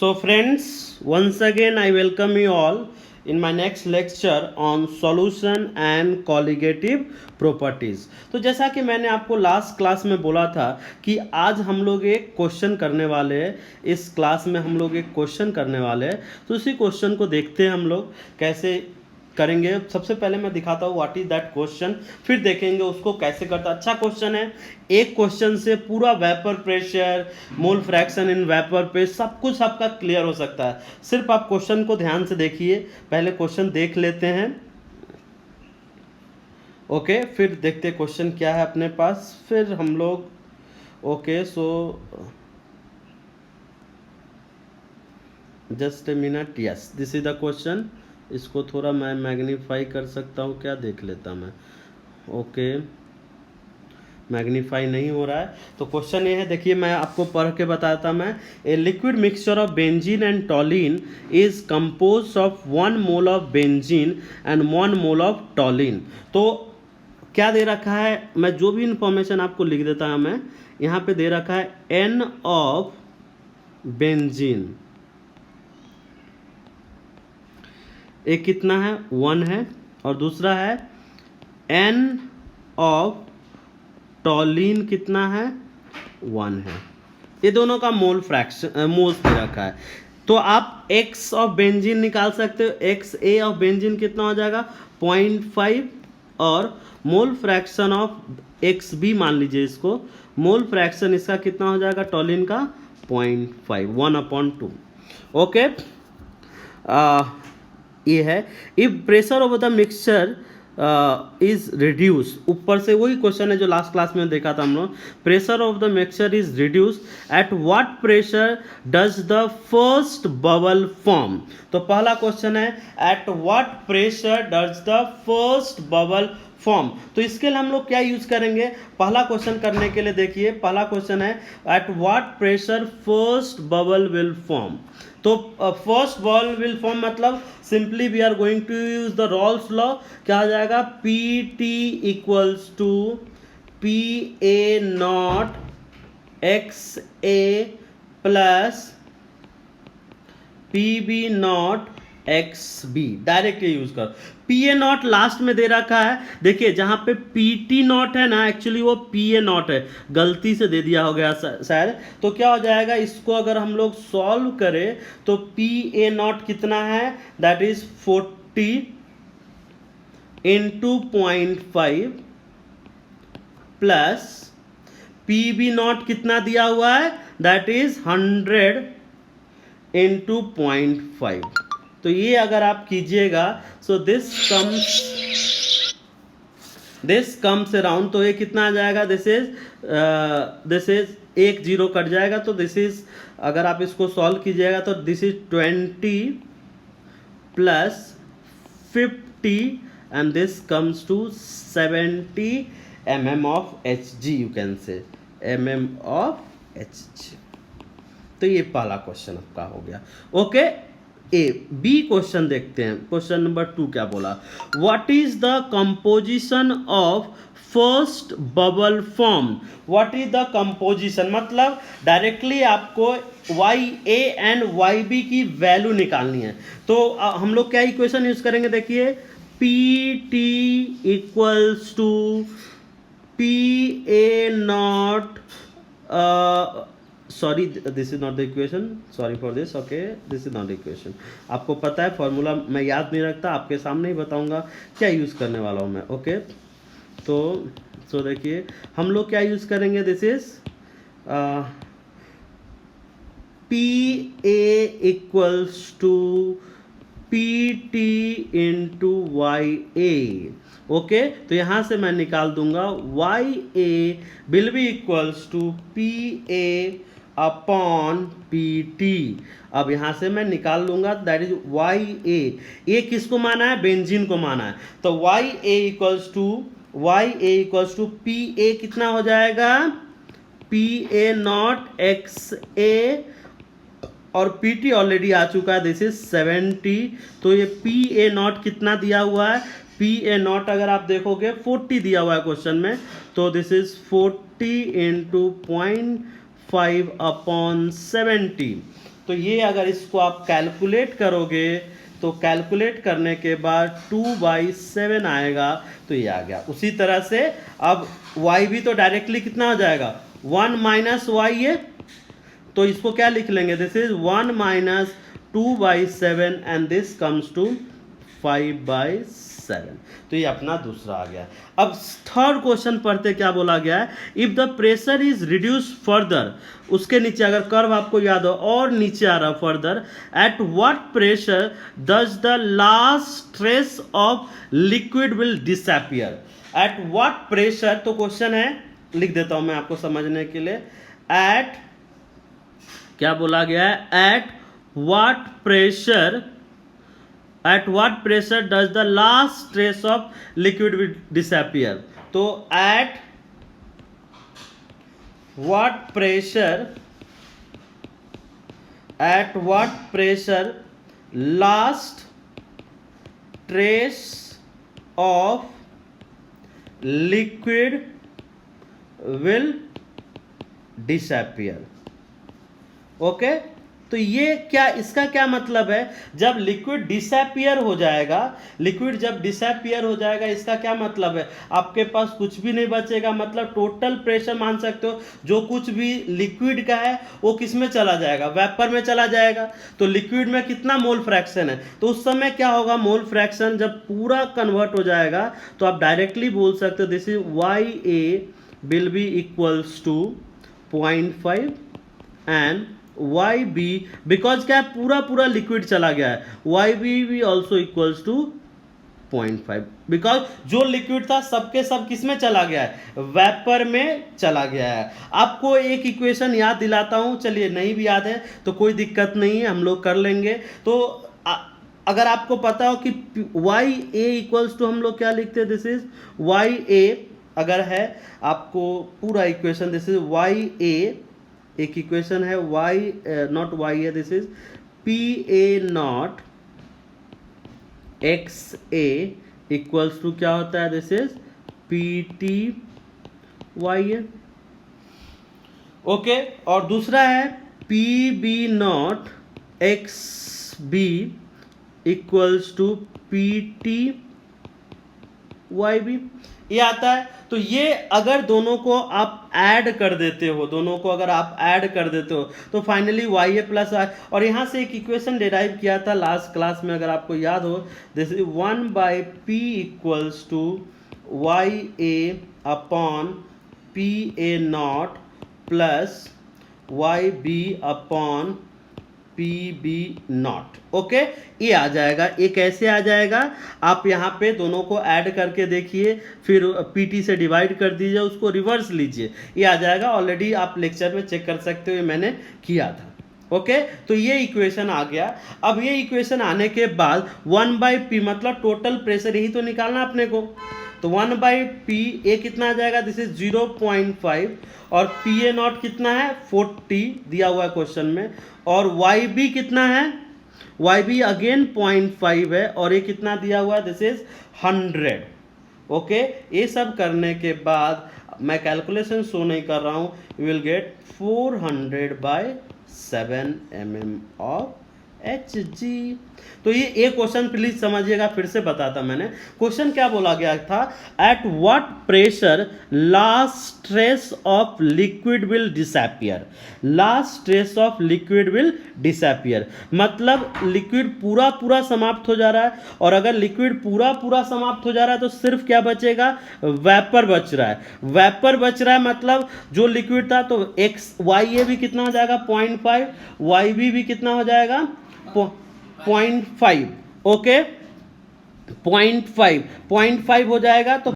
So friends, once again I welcome you all in my next lecture on solution and colligative properties। तो जैसा कि मैंने आपको last class में बोला था कि आज हम लोग एक क्वेश्चन करने वाले हैं, इस क्लास में हम लोग एक क्वेश्चन करने वाले हैं। तो उसी क्वेश्चन को देखते हैं हम लोग कैसे करेंगे। सबसे पहले मैं दिखाता हूँ व्हाट इज दैट क्वेश्चन, फिर देखेंगे उसको कैसे करता। अच्छा क्वेश्चन है, एक क्वेश्चन से पूरा vapour pressure, mole fraction in vapour pressure सब कुछ आपका क्लियर हो सकता है। सिर्फ आप क्वेश्चन को ध्यान से देखिए। पहले क्वेश्चन देख लेते हैं, ओके, फिर देखते क्वेश्चन क्या है अपने पास, फिर हम लोग okay. So just a minute, yes this is the question. इसको थोड़ा मैं मैग्नीफाई कर सकता हूँ क्या, देख लेता मैं। ओके, मैग्नीफाई नहीं हो रहा है। तो क्वेश्चन ये है, देखिए मैं आपको पढ़ के बताता मैं। A liquid mixture of benzene and टॉलिन is compose of 1 mole of benzene and 1 mole of टॉलिन। तो क्या दे रखा है, मैं जो भी इंफॉर्मेशन आपको लिख देता हूँ मैं। यहाँ पे दे रखा है एन ऑफ बेंजीन, एक कितना है 1 है, और दूसरा है एन ऑफ टॉलिन कितना है 1 है। ये दोनों का मोल फ्रैक्शन मोल्स दे रखा है। तो आप एक्स ऑफ बेंजीन निकाल सकते हो। एक्स ए ऑफ बेंजीन कितना हो जाएगा 0.5, और mole fraction of X B मान लीजिए इसको, मोल फ्रैक्शन इसका कितना हो जाएगा टॉलिन का 0.5, 1/2। ओके, ये है if pressure of the mixture is reduce. ऊपर से वही क्वेश्चन है जो लास्ट क्लास में देखा था हम लोग। Pressure of the mixture is reduce eight what pressure does the first bubble form. तो पहला क्वेश्चन है at what pressure does the first bubble form. तो इसके लिए हम लोग क्या यूज करेंगे, पहला क्वेश्चन करने के लिए देखिए, पहला क्वेश्चन है at what pressure first bubble will form. तो फर्स्ट बबल विल फॉर्म मतलब simply we are going to use the Raoult's law. क्या हो जाएगा P T equals to P A naught X A plus P B naught X B. Direct use कर। P A naught last में दे रखा है, देखिए जहां पे पी टी नॉट है ना, एक्चुअली वो पी ए नॉट है, गलती से दे दिया हो गया शायद। तो क्या हो जाएगा, इसको अगर हम लोग सॉल्व करें तो पी ए नॉट कितना है, that is 40 into 0.5 plus P B naught कितना दिया हुआ है, दैट इज 100 इंटू 0.5। तो ये अगर आप कीजिएगा, सो दिस कम्स अराउंड, तो ये कितना आ जाएगा, दिस इज एक जीरो कट जाएगा, तो दिस इज, अगर आप इसको सॉल्व कीजिएगा तो this is 20 plus 50 and this comes to 70 mm of H G, you can say mm of H G. तो ये पहला क्वेश्चन आपका हो गया। ओके, ए बी क्वेश्चन देखते हैं। क्वेश्चन नंबर 2 क्या बोला, what is the composition of first bubble form. What is the composition मतलब डायरेक्टली आपको Y A and Y B की वैल्यू निकालनी है। तो हम लोग क्या इक्वेशन यूज करेंगे, देखिए P T equals to P A naught, sorry this is not the equation, sorry for this, okay this is not the equation. आपको पता है फॉर्मूला मैं याद नहीं रखता, आपके सामने ही बताऊंगा क्या यूज़ करने वाला हूँ मैं। ओके, तो देखिए हम लोग क्या यूज़ करेंगे, this is P A equals to P T into Y A. Okay, तो यहां से मैं निकाल दूंगा Y A will be equals to P A upon P T. अब यहां से मैं निकाल लूंगा, दैट इज वाई ए किसको माना है, बेंजीन को माना है। तो Y A equals to P A कितना हो जाएगा, P A naught X A, और पी टी ऑलरेडी आ चुका है, दिस इज 70। तो ये पी ए नॉट कितना दिया हुआ है, पी ए नॉट अगर आप देखोगे 40 दिया हुआ है क्वेश्चन में, तो दिस इज 40 इंटू 0.5 अपॉन 70। तो ये अगर इसको आप कैलकुलेट करोगे तो कैलकुलेट करने के बाद 2/7 आएगा, तो ये आ गया। उसी तरह से अब y भी तो डायरेक्टली कितना हो जाएगा 1 माइनस वाई है, तो इसको क्या लिख लेंगे, this is 1 minus 2/7 and this comes to 5/7। तो ये अपना दूसरा आ गया। अब थर्ड क्वेश्चन पढ़ते क्या बोला गया है, if the pressure is reduce further, उसके नीचे अगर कर्व आपको याद हो और नीचे आ रहा further, eight what pressure does the last trace of liquid will disappear. Eight what pressure, तो क्वेश्चन है, लिख देता हूं मैं आपको समझने के लिए, एट क्या बोला गया है, at what pressure, at what pressure does the last trace of liquid will disappear। तो at what pressure, at what pressure last trace of liquid will disappear। Okay तो ये क्या, इसका क्या मतलब है, जब लिक्विड डिसअपियर हो जाएगा, लिक्विड जब डिसअपियर हो जाएगा, इसका क्या मतलब है, आपके पास कुछ भी नहीं बचेगा, मतलब टोटल प्रेशर मान सकते हो जो कुछ भी लिक्विड का है वो किस में चला जाएगा, वेपर में चला जाएगा। तो लिक्विड में कितना मोल फ्रैक्शन है, तो उस समय क्या होगा, मोल फ्रैक्शन जब पूरा कन्वर्ट हो जाएगा तो आप डायरेक्टली बोल सकते हो this is YA will be equals to 0.5 and YB, because क्या पूरा पूरा लिक्विड चला गया है, YB भी ऑल्सो इक्वल्स टू 0.5, बिकॉज जो लिक्विड था सबके सब किस में चला गया है, वेपर में चला गया है। आपको एक इक्वेशन याद दिलाता हूं, चलिए नहीं भी याद है तो कोई दिक्कत नहीं है, हम लोग कर लेंगे। तो अगर आपको पता हो कि YA इक्वल्स टू हम लोग क्या लिखते हैं, दिस इज YA, अगर है आपको पूरा इक्वेशन, दिस इज YA, एक इक्वेशन है y नॉट y है, this is PA naught XA equals to क्या होता है, this is PT y। Okay, और दूसरा है PB naught XB equals to PT YB, ये आता है। तो ये अगर दोनों को आप ऐड कर देते हो, दोनों को अगर आप ऐड कर देते हो तो फाइनली YA प्लस I, और यहाँ से एक इक्वेशन डिराइव किया था लास्ट क्लास में, अगर आपको याद हो, this is 1/P equals to YA upon PA naught plus YB upon PB naught. Okay, ये आ जाएगा, ये कैसे आ जाएगा, आप यहाँ पे दोनों को ऐड करके देखिए, फिर PT से डिवाइड कर दीजिए, उसको रिवर्स लीजिए, ये आ जाएगा। ऑलरेडी आप लेक्चर में चेक कर सकते हो, ये मैंने किया था। ओके, तो ये इक्वेशन आ गया। अब ये इक्वेशन आने के बाद 1/P मतलब टोटल प्रेशर, यही तो निकालना अपने को, तो 1/P ए कितना आ जाएगा, दिस इज 0.5, और PA नॉट कितना है 40 दिया हुआ है क्वेश्चन में, और YB कितना है, YB अगेन 0.5 है, और ये कितना दिया हुआ है, दिस इज 100। ओके, ये सब करने के बाद मैं कैलकुलेशन शो नहीं कर रहा हूँ, you will get 400/7 mm of Hg। तो ये एक क्वेश्चन प्लीज समझिएगा, फिर से बताता मैंने क्वेश्चन क्या बोला गया था, eight what pressure last trace of liquid will disappear, last trace of liquid will disappear, मतलब लिक्विड पूरा पूरा समाप्त हो जा रहा है, और अगर लिक्विड पूरा पूरा समाप्त हो जा रहा है तो सिर्फ क्या बचेगा, वेपर बच रहा है, वेपर बच रहा है, मतलब जो लिक्विड था, तो YA भी कितना हो जाएगा 0.5, YB भी कितना हो जाएगा 0.5। ओके, 0.5 हो जाएगा, तो